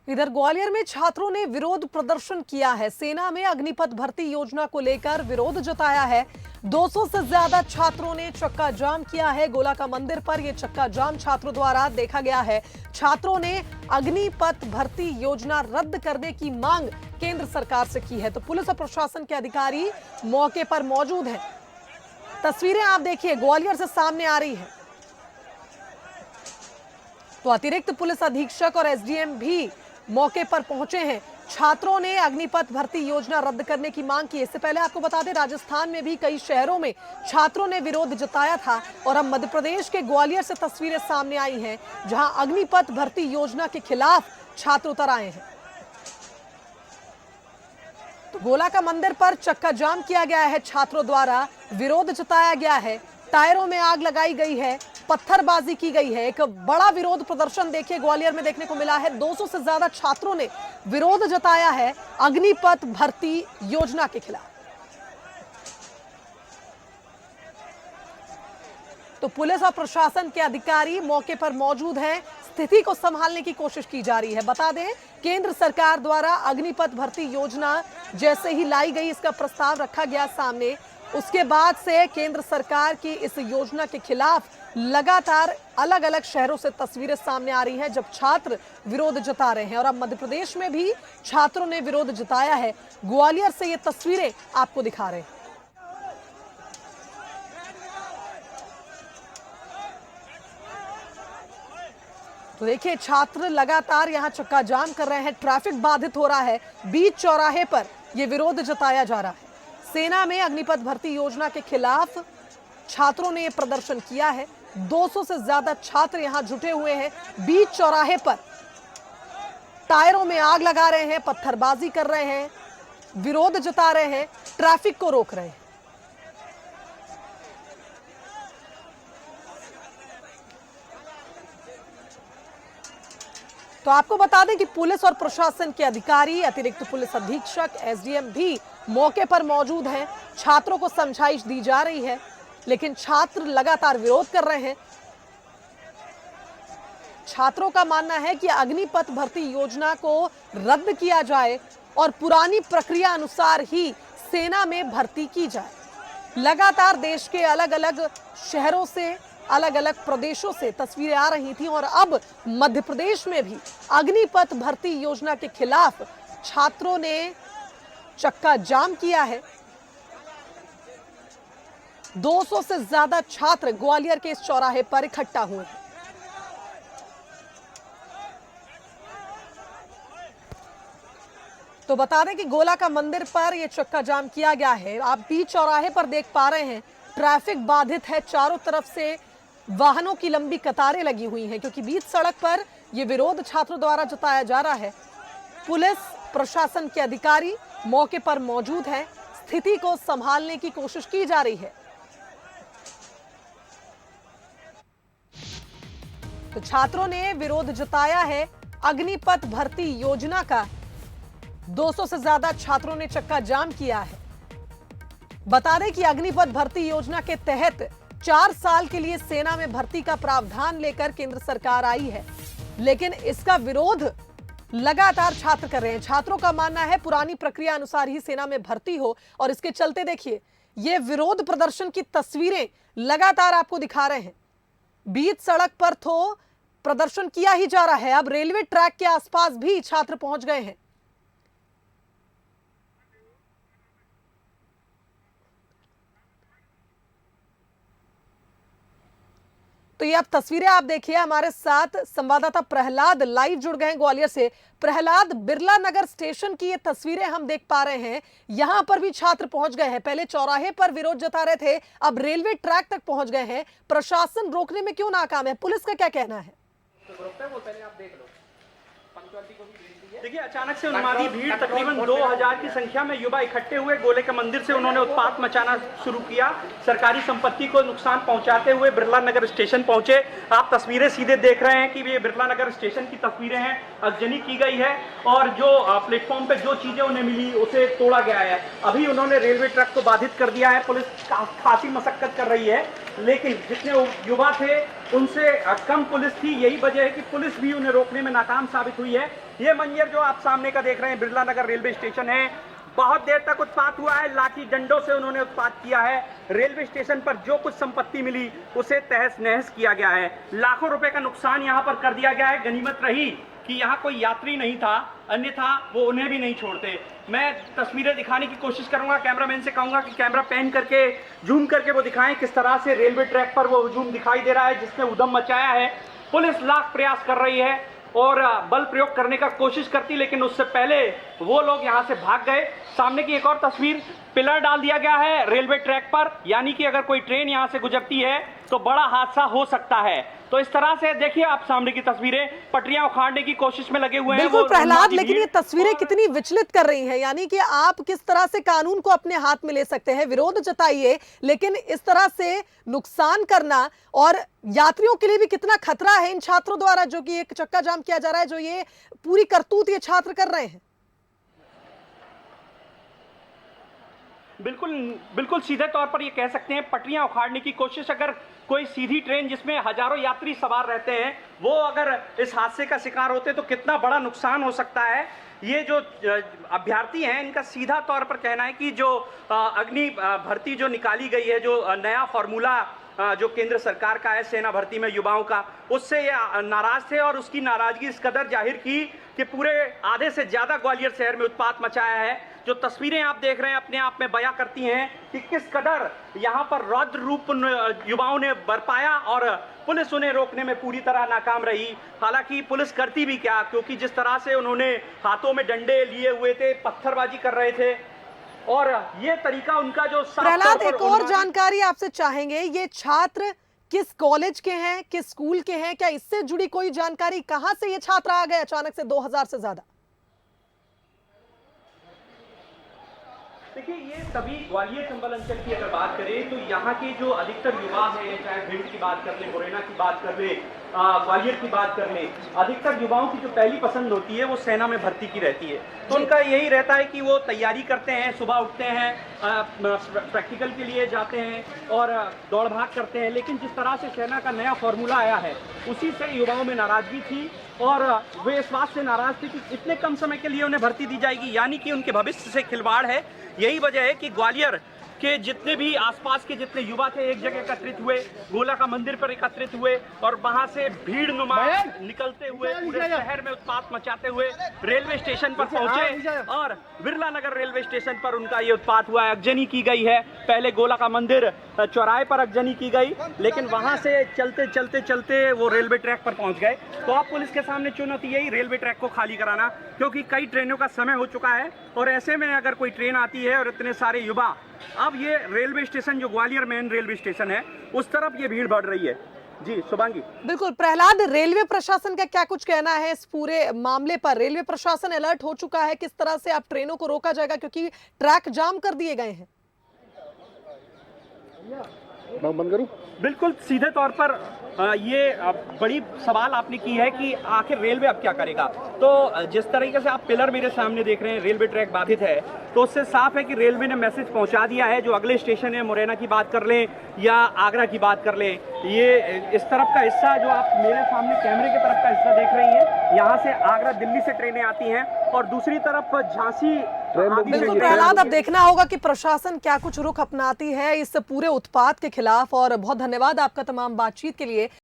इधर ग्वालियर में छात्रों ने विरोध प्रदर्शन किया है। सेना में अग्निपथ भर्ती योजना को लेकर विरोध जताया है। 200 से ज्यादा छात्रों ने चक्का जाम किया है। गोला का मंदिर पर यह चक्का जाम छात्रों द्वारा देखा गया है। छात्रों ने अग्निपथ भर्ती योजना रद्द करने की मांग केंद्र सरकार से की है। तो पुलिस और प्रशासन के अधिकारी मौके पर मौजूद हैं। तस्वीरें आप देखिए, ग्वालियर से सामने आ रही है। तो अतिरिक्त पुलिस अधीक्षक और एसडीएम भी मौके पर पहुंचे हैं। छात्रों ने अग्निपथ भर्ती योजना रद्द करने की मांग की। इससे पहले आपको बता दें, राजस्थान में भी कई शहरों में छात्रों ने विरोध जताया था और अब मध्य प्रदेश के ग्वालियर से तस्वीरें सामने आई हैं, जहां अग्निपथ भर्ती योजना के खिलाफ छात्र उतर आए हैं। तो गोला का मंदिर पर चक्का जाम किया गया है, छात्रों द्वारा विरोध जताया गया है। टायरों में आग लगाई गई है, पत्थरबाजी की गई है। एक बड़ा विरोध प्रदर्शन देखिए ग्वालियर में देखने को मिला है। 200 से ज्यादा छात्रों ने विरोध जताया है अग्निपथ भर्ती योजना के खिलाफ। तो पुलिस और प्रशासन के अधिकारी मौके पर मौजूद हैं। स्थिति को संभालने की कोशिश की जा रही है। बता दें, केंद्र सरकार द्वारा अग्निपथ भर्ती योजना जैसे ही लाई गई, इसका प्रस्ताव रखा गया सामने, उसके बाद से केंद्र सरकार की इस योजना के खिलाफ लगातार अलग अलग शहरों से तस्वीरें सामने आ रही हैं, जब छात्र विरोध जता रहे हैं। और अब मध्य प्रदेश में भी छात्रों ने विरोध जताया है। ग्वालियर से ये तस्वीरें आपको दिखा रहे हैं। तो देखिए, छात्र लगातार यहां चक्का जाम कर रहे हैं। ट्रैफिक बाधित हो रहा है। बीच चौराहे पर यह विरोध जताया जा रहा है। सेना में अग्निपथ भर्ती योजना के खिलाफ छात्रों ने यह प्रदर्शन किया है। 200 से ज्यादा छात्र यहां जुटे हुए हैं। बीच चौराहे पर टायरों में आग लगा रहे हैं, पत्थरबाजी कर रहे हैं, विरोध जता रहे हैं, ट्रैफिक को रोक रहे हैं। तो आपको बता दें कि पुलिस और प्रशासन के अधिकारी, अतिरिक्त पुलिस अधीक्षक, एसडीएम भी मौके पर मौजूद हैं। छात्रों को समझाइश दी जा रही है, लेकिन छात्र लगातार विरोध कर रहे हैं। छात्रों का मानना है कि अग्निपथ भर्ती योजना को रद्द किया जाए और पुरानी प्रक्रिया अनुसार ही सेना में भर्ती की जाए। लगातार देश के अलग अलग शहरों से, अलग अलग प्रदेशों से तस्वीरें आ रही थी और अब मध्य प्रदेश में भी अग्निपथ भर्ती योजना के खिलाफ छात्रों ने चक्का जाम किया है। 200 से ज्यादा छात्र ग्वालियर के इस चौराहे पर इकट्ठा हुए हैं। तो बता दें कि गोला का मंदिर पर यह चक्का जाम किया गया है। आप बीच चौराहे पर देख पा रहे हैं, ट्रैफिक बाधित है। चारों तरफ से वाहनों की लंबी कतारें लगी हुई हैं, क्योंकि बीच सड़क पर यह विरोध छात्रों द्वारा जताया जा रहा है। पुलिस प्रशासन के अधिकारी मौके पर मौजूद हैं। स्थिति को संभालने की कोशिश की जा रही है। तो छात्रों ने विरोध जताया है अग्निपथ भर्ती योजना का। 200 से ज्यादा छात्रों ने चक्का जाम किया है। बता दें कि अग्निपथ भर्ती योजना के तहत 4 साल के लिए सेना में भर्ती का प्रावधान लेकर केंद्र सरकार आई है, लेकिन इसका विरोध लगातार छात्र कर रहे हैं। छात्रों का मानना है पुरानी प्रक्रिया अनुसार ही सेना में भर्ती हो, और इसके चलते देखिए, ये विरोध प्रदर्शन की तस्वीरें लगातार आपको दिखा रहे हैं। बीच सड़क पर तो प्रदर्शन किया ही जा रहा है। अब रेलवे ट्रैक के आसपास भी छात्र पहुंच गए हैं। तो ये अब तस्वीरें आप देखिए। हमारे साथ संवाददाता प्रहलाद लाइव जुड़ गए हैं ग्वालियर से। प्रहलाद, बिरला नगर स्टेशन की ये तस्वीरें हम देख पा रहे हैं। यहां पर भी छात्र पहुंच गए हैं। पहले चौराहे पर विरोध जता रहे थे, अब रेलवे ट्रैक तक पहुंच गए हैं। प्रशासन रोकने में क्यों नाकाम है? पुलिस का क्या कहना है? देखिए, अचानक से उन्मादी भीड़, तकरीबन 2000 की संख्या में युवा इकट्ठे हुए। गोले के मंदिर से उन्होंने उत्पात मचाना शुरू किया। सरकारी संपत्ति को नुकसान पहुंचाते हुए बिरला नगर स्टेशन पहुंचे। आप तस्वीरें सीधे देख रहे हैं कि ये बिरला नगर स्टेशन की तस्वीरें हैं। अगजनी की गई है और जो प्लेटफॉर्म पे जो चीजें उन्हें मिली उसे तोड़ा गया है। अभी उन्होंने रेलवे ट्रैक को बाधित कर दिया है। पुलिस खासी मशक्कत कर रही है लेकिन जितने युवा थे उनसे कम पुलिस थी। यही वजह है कि पुलिस भी उन्हें रोकने में नाकाम साबित हुई है। ये मंजर जो आप सामने का देख रहे हैं बिरला नगर रेलवे स्टेशन है। बहुत देर तक उत्पात हुआ है, लाठी डंडों से उन्होंने उत्पात किया है। रेलवे स्टेशन पर जो कुछ संपत्ति मिली उसे तहस नहस किया गया है। लाखों रुपए का नुकसान यहाँ पर कर दिया गया है। गनीमत रही कि यहाँ कोई यात्री नहीं था, अन्यथा वो उन्हें भी नहीं छोड़ते। मैं तस्वीरें दिखाने की कोशिश करूंगा, कैमरामैन से कहूंगा कि कैमरा पैन करके जूम करके वो दिखाएं किस तरह से रेलवे ट्रैक पर वो हुजूम दिखाई दे रहा है जिसने उधम मचाया है। पुलिस लाख प्रयास कर रही है और बल प्रयोग करने का कोशिश करती, लेकिन उससे पहले वो लोग यहाँ से भाग गए। सामने की एक और तस्वीर, पिलर डाल दिया गया है रेलवे ट्रैक पर, यानी कि अगर कोई ट्रेन यहाँ से गुजरती है तो बड़ा हादसा हो सकता है। तो इस तरह से देखिए आप सामने की तस्वीरें, पटरियां उखाड़ने की कोशिश में लगे हुए हैं। बिल्कुल प्रहलाद, लेकिन ये तस्वीरें कितनी विचलित कर रही हैं, यानी कि आप किस तरह से कानून को अपने हाथ में ले सकते हैं, विरोध जताइए, लेकिन इस तरह से नुकसान करना और यात्रियों के लिए भी कितना खतरा है इन छात्रों द्वारा जो कि एक चक्का जाम किया जा रहा है, जो ये पूरी करतूत ये छात्र कर रहे हैं। बिल्कुल बिल्कुल सीधे तौर पर ये कह सकते हैं पटरियां उखाड़ने की कोशिश। अगर कोई सीधी ट्रेन जिसमें हजारों यात्री सवार रहते हैं वो अगर इस हादसे का शिकार होते तो कितना बड़ा नुकसान हो सकता है। ये जो अभ्यर्थी हैं इनका सीधा तौर पर कहना है कि जो अग्नि भर्ती जो निकाली गई है, जो नया फॉर्मूला जो केंद्र सरकार का है सेना भर्ती में युवाओं का, उससे ये नाराज थे और उसकी नाराजगी इस कदर जाहिर की कि पूरे आधे से ज्यादा ग्वालियर शहर में उत्पात मचाया है। जो तस्वीरें आप देख रहे हैं अपने आप में बयां करती हैं कि किस कदर यहाँ पर रौद्र रूप युवाओं ने बरपाया और पुलिस उन्हें रोकने में पूरी तरह नाकाम रही। हालांकि पुलिस करती भी क्या, क्योंकि जिस तरह से उन्होंने हाथों में डंडे लिए हुए थे, पत्थरबाजी कर रहे थे और ये तरीका उनका जो प्रहलाद, एक और जानकारी आपसे चाहेंगे, ये छात्र किस कॉलेज के हैं, किस स्कूल के हैं, क्या इससे जुड़ी कोई जानकारी, कहां से ये छात्र आ गए अचानक से 2000 से ज्यादा? देखिए ये सभी ग्वालियर चंबल अंचल की अगर बात करें तो यहाँ के जो अधिकतर युवा हैं, चाहे भिंड की बात कर ले, मुरैना की बात कर ले, ग्वालियर की बात कर ले, अधिकतर युवाओं की जो पहली पसंद होती है वो सेना में भर्ती की रहती है। तो उनका यही रहता है कि वो तैयारी करते हैं, सुबह उठते हैं, प्रैक्टिकल के लिए जाते हैं और दौड़ भाग करते हैं। लेकिन जिस तरह से सेना का नया फॉर्मूला आया है उसी से युवाओं में नाराजगी थी और वे इस बात से नाराज थे कि इतने कम समय के लिए उन्हें भर्ती दी जाएगी, यानी कि उनके भविष्य से खिलवाड़ है। यही वजह है कि ग्वालियर के जितने भी आसपास के जितने युवा थे एक जगह एकत्रित हुए, गोला का मंदिर पर एकत्रित हुए और वहां से भीड़ नुमा निकलते हुए पूरे शहर में उत्पात मचाते हुए रेलवे स्टेशन पर पहुंचे और बिरला नगर रेलवे स्टेशन पर उनका ये उत्पात हुआ है। अगजनी की गई है, पहले गोला का मंदिर चौराहे पर अगजनी की गई, लेकिन वहां से चलते चलते चलते वो रेलवे ट्रैक पर पहुंच गए। तो अब पुलिस के सामने चुनौती यही रेलवे ट्रैक को खाली कराना, क्योंकि कई ट्रेनों का समय हो चुका है और ऐसे में अगर कोई ट्रेन आती है और इतने सारे युवा, अब ये रेलवे स्टेशन जो ग्वालियर मेन रेलवे स्टेशन है उस तरफ ये भीड़ बढ़ रही है। जी शुभांगी। बिल्कुल प्रहलाद, रेलवे प्रशासन का क्या कुछ कहना है इस पूरे मामले पर? रेलवे प्रशासन अलर्ट हो चुका है, किस तरह से अब ट्रेनों को रोका जाएगा क्योंकि ट्रैक जाम कर दिए गए हैं? बंद करूं? बिल्कुल सीधे तौर पर ये बड़ी सवाल आपने की है कि आखिर रेलवे अब क्या करेगा। तो जिस तरीके से आप पिलर मेरे सामने देख रहे हैं, रेलवे ट्रैक बाधित है, तो उससे साफ है कि रेलवे ने मैसेज पहुंचा दिया है। जो अगले स्टेशन है, मुरैना की बात कर लें या आगरा की बात कर लें, ये इस तरफ का हिस्सा जो आप मेरे सामने कैमरे की तरफ का हिस्सा देख रही हैं, यहाँ से आगरा दिल्ली से ट्रेनें आती हैं और दूसरी तरफ झांसी। बिल्कुल प्रहलाद, अब देखना होगा कि प्रशासन क्या कुछ रुख अपनाती है इस पूरे उत्पात के खिलाफ। और बहुत धन्यवाद आपका तमाम बातचीत के लिए।